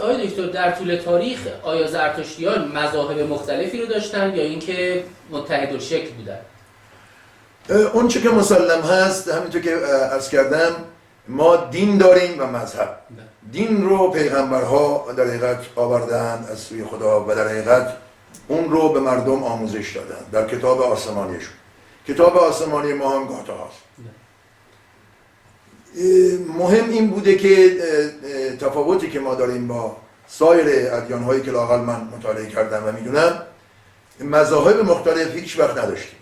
آقای دکتر در طول تاریخ آیا زرتشتیان مذاهب مختلفی رو داشتن یا اینکه متحدالشکل بودن؟ اون چه که مسلم هست همینطور که عرض کردم ما دین داریم و مذهب. دین رو پیغمبرها در حقیقت آوردن از سوی خدا و در حقیقت اون رو به مردم آموزش دادن در کتاب آسمانیشون. کتاب آسمانی ما هم گاتا هست. مهم این بوده که تفاوتی که ما داریم با سایر ادیان هایی که لااقل من مطالعه کردم و میدونم مذاهب مختلف هیچ وقت نداشتیم.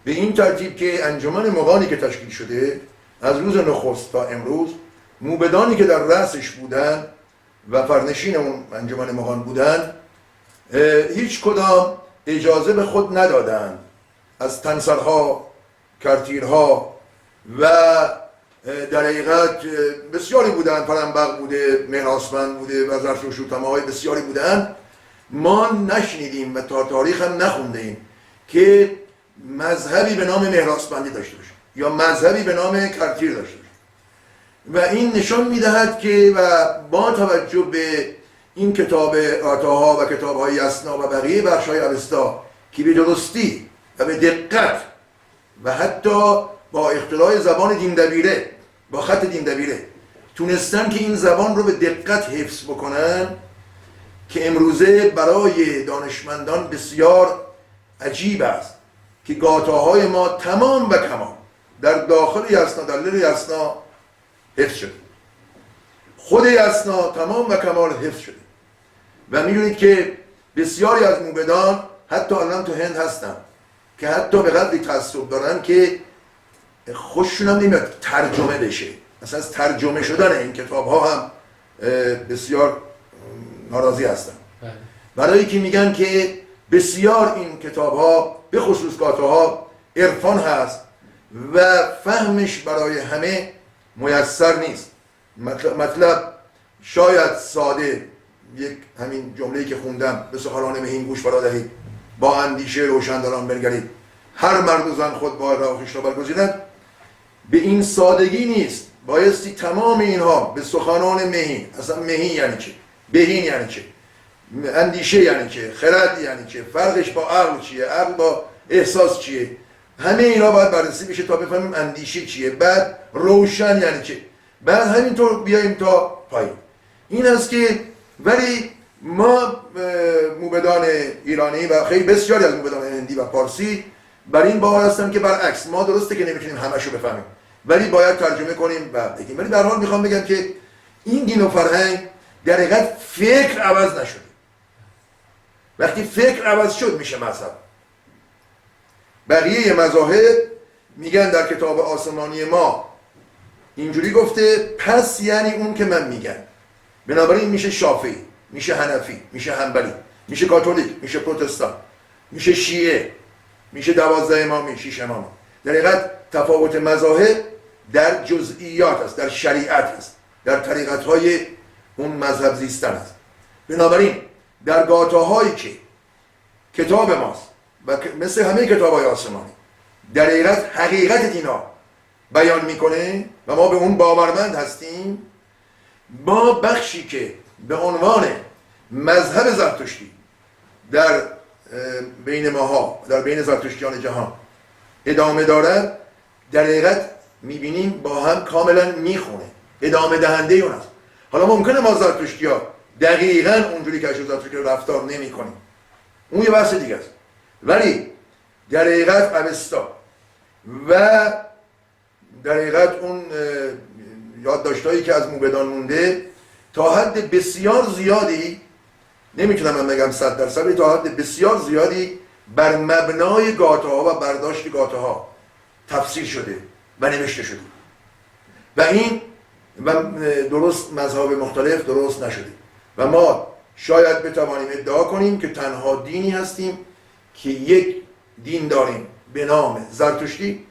به این ترتیب که انجمن مغانی که تشکیل شده از روز نخست تا امروز موبدانی که در رأسش بودن و فرنشین اون انجمن مغان بودن هیچ کدام اجازه به خود ندادند از تنسرها، کرتیرها و در حقیقت بسیاری بودن، پرنبق بوده، مهراسمند بوده و زرتشت‌های بسیاری بودن. ما نشنیدیم و تا تاریخ هم نخونده ایم که مذهبی به نام مهراسمندی داشته باشه یا مذهبی به نام کرتیر داشته باشه و این نشان میدهد که و با توجه به این کتاب آتاها و کتاب‌های یسنا و بقیه بخش‌های اوستا که به درستی و به دقت و حتی با اختراع زبان دیندبیره با خط دیندبیره تونستن که این زبان رو به دقت حفظ بکنن که امروزه برای دانشمندان بسیار عجیب است که گاتاهای ما تمام و کمال در داخل یسنا در دل یسنا حفظ شده. خود یسنا تمام و کمال حفظ شده و میدونید که بسیاری از موبدان حتی الان تو هند هستن که حتی به قدری تعصب دارن که خوششون هم نمیاد ترجمه بشه. مثلا از ترجمه شدن این کتاب ها هم بسیار ناراضی هستن برای که میگن که بسیار این کتاب ها به خصوص گاتاها عرفان هست و فهمش برای همه میسر نیست. مطلب شاید ساده یک همین جمله‌ای که خوندم به سخنان مهین گوش فرا دهید با اندیشه روشندلان بنگرید هر مرد و زن خود با راه خویش را برگزیند به این سادگی نیست. بایستی تمام اینها به سخنان مهین. اصلا مهین یعنی چه؟ بهین یعنی چه؟ اندیشه یعنی چه؟ خرد یعنی چه؟ فرقش با عقل چیه؟ عقل با احساس چیه؟ همه اینا باید بررسی بشه تا بفهمیم اندیشه چیه. بعد روشن یعنی چه؟ بعد همینطور بیاییم تا پایین. این است که ولی ما موبدان ایرانی و خیلی بسیاری از موبدان هندی و پارسی بر این باور هستن که برعکس ما درسته که نمیتونیم همشو بفهمیم ولی باید ترجمه کنیم و بگیم. ولی در حال میخوام بگم که این دین و فرهنگ در حقیقت فکر عوض نشده. وقتی فکر عوض شد میشه مذهب. بقیه مذاهب میگن در کتاب آسمانی ما اینجوری گفته پس یعنی اون که من میگم. بنابراین میشه شافعی، میشه حنفی، میشه حنبلی، میشه کاتولیک، میشه پروتستان، میشه شیعه، میشه 12 امامی، 6 امامی. در حقیقت تفاوت مذاهب در جزئیات است، در شریعت است، در طریقت‌های اون مذهب زیستن است. بنابراین در گاتاهایی که کتاب ماست و مثل همه کتاب‌های آسمانی در حقیقت دینا بیان میکنه و ما به اون باورمند هستیم، ما بخشی که به عنوان مذهب زرتشتی در بین ماها در بین زرتشتیان جهان ادامه دارد در حقیقت میبینیم با هم کاملا میخونه، ادامه دهنده اون است. حالا ممکنه ما زرتشتی‌ها دقیقاً اونجوری که اشو زرتشتی رفتار نمی کنیم، اون یه بحث دیگه است، ولی در حقیقت اوستا و در حقیقت اون یادداشت‌هایی که از موبدان مونده تا حد بسیار زیادی، نمیتونم من بگم 100%، ولی تا حد بسیار زیادی بر مبنای گاتاها و برداشت گاتاها تفسیر شده و نوشته شده و این و درست مذهب مختلف درست نشده و ما شاید بتوانیم ادعا کنیم که تنها دینی هستیم که یک دین داریم به نام زرتشتی،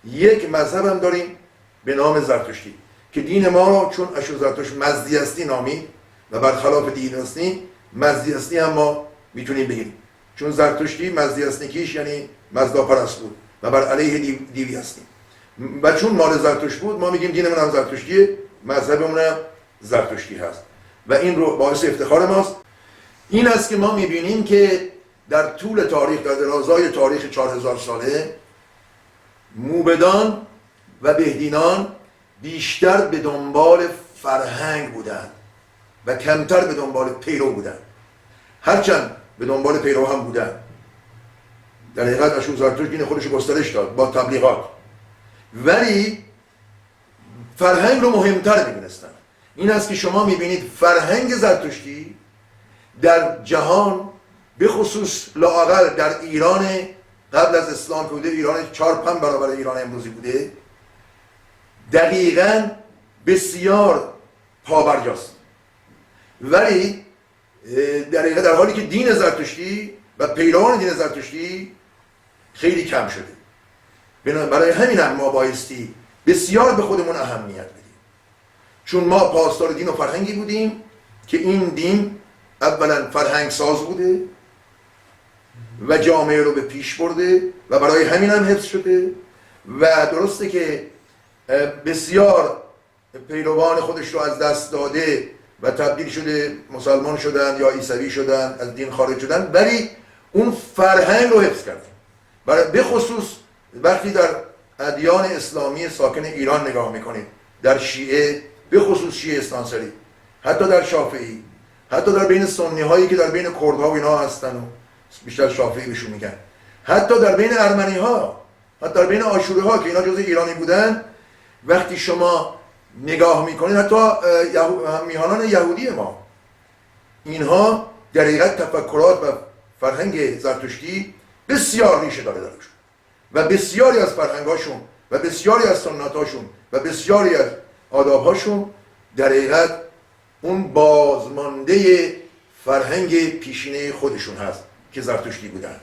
یک مذهب هم داریم به نام زرتشتی که دین ما رو چون اشو زرتشت مزدیستی نامید و برخلاف دینستی مزدیستی هم ما میتونیم بگیریم، چون زرتشتی مزدیسنیکیش یعنی مزدا پرست بود و بر علیه دیوی هستیم و چون مال زرتشت بود ما میگیم دینمون هم زرتشتیه، مذهبمون هم زرتشتی هست و این رو باعث افتخار ماست. این است که ما میبینیم که در طول تاریخ، در درازای تاریخ 4000 ساله، موبدان و بهدینان بیشتر به دنبال فرهنگ بودند و کمتر به دنبال پیرو بودند. هرچند به دنبال پیرو هم بودند. در حقیقت اشور زرتشت دین خودش گسترش داد با تبلیغات، ولی فرهنگ رو مهمتر می‌دونستن. این است که شما می‌بینید فرهنگ زرتشتی در جهان، به خصوص لااقل در ایران قبل از اسلام که بوده، ایران 4-5 برابر ایران امروزی بوده، دقیقاً بسیار پابرجاست. ولی در حالی که دین زرتشتی و پیروان دین زرتشتی خیلی کم شده. برای همین هم ما بایستی بسیار به خودمون اهمیت بدیم، چون ما پاسدار دین و فرهنگی بودیم که این دین اولا فرهنگ ساز بوده و جامعه رو به پیش برده و برای همین هم حفظ شده. و درسته که بسیار پیروان خودش رو از دست داده و تبدیل شده، مسلمان شدن یا عیسوی شدن، از دین خارج شدن، ولی اون فرهنگ رو حفظ کردن. به خصوص وقتی در ادیان اسلامی ساکن ایران نگاه میکنید، در شیعه، به خصوص شیعه استانسری، حتی در شافعی، حتی در بین سنی هایی که در بین کردها و اینا هستن و بیشتر شافعی بهشون میگن، حتی در بین ارمنی ها، حتی در بین آشوری ها که اینا جزء ایرانی بودن، وقتی شما نگاه میکنید، حتی میهنان یهودی ما، اینها در حقیقت تفکرات و فرهنگ زرتشتی بسیار ریشه داره درشون و بسیاری از فرهنگاشون و بسیاری از سنتاشون و بسیاری از آدابهاشون در حقیقت اون بازمانده فرهنگ پیشینه خودشون هست که زرتشتی بودن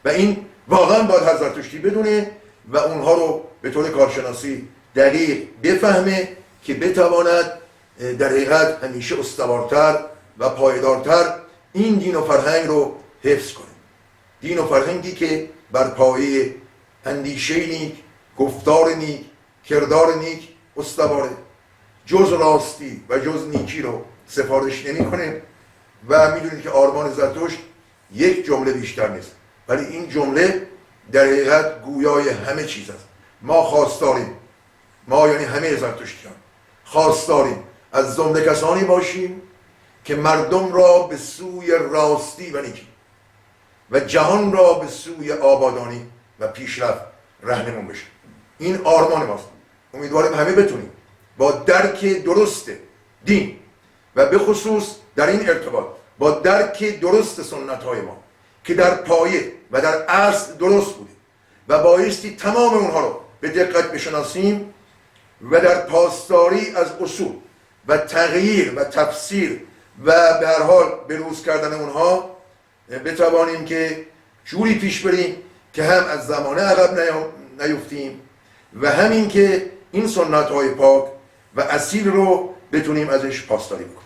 و این واقعا باید هر زرتشتی بدونه و اونها رو به طور کارشناسی دقیق بفهمه که بتواند در حقیقت همیشه استوارتر و پایدارتر این دین و فرهنگ رو حفظ کنه. دین و فرهنگی که بر پایه اندیشه نیک، گفتار نیک، کردار نیک استواره، جز راستی و جز نیکی رو سفارش نمی‌کنه و میدونید که آرمان زرتشت یک جمله بیشتر نیست، ولی این جمله در حقیقت گویای همه چیز است. ما خواستاریم، ما یعنی همه زرتشتیان خواستاریم از جمله کسانی باشیم که مردم را به سوی راستی و نیکی و جهان را به سوی آبادانی و پیشرفت راهنمون بشه. این آرمان ماست. امیدواریم همه بتونیم با درک درست دین و به خصوص در این ارتباط با درک درست سنت های ما که در پایه و در اصل درست بوده و بایستی تمام اونها رو به دقت بشناسیم و در پاسداری از اصول و تغییر و تفسیر و به هر حال بروز کردن اونها بتوانیم که جوری پیش بریم که هم از زمانه عقب نیفتیم و همین که این سنت های پاک و اصیل رو بتونیم ازش پاسداری بکنیم.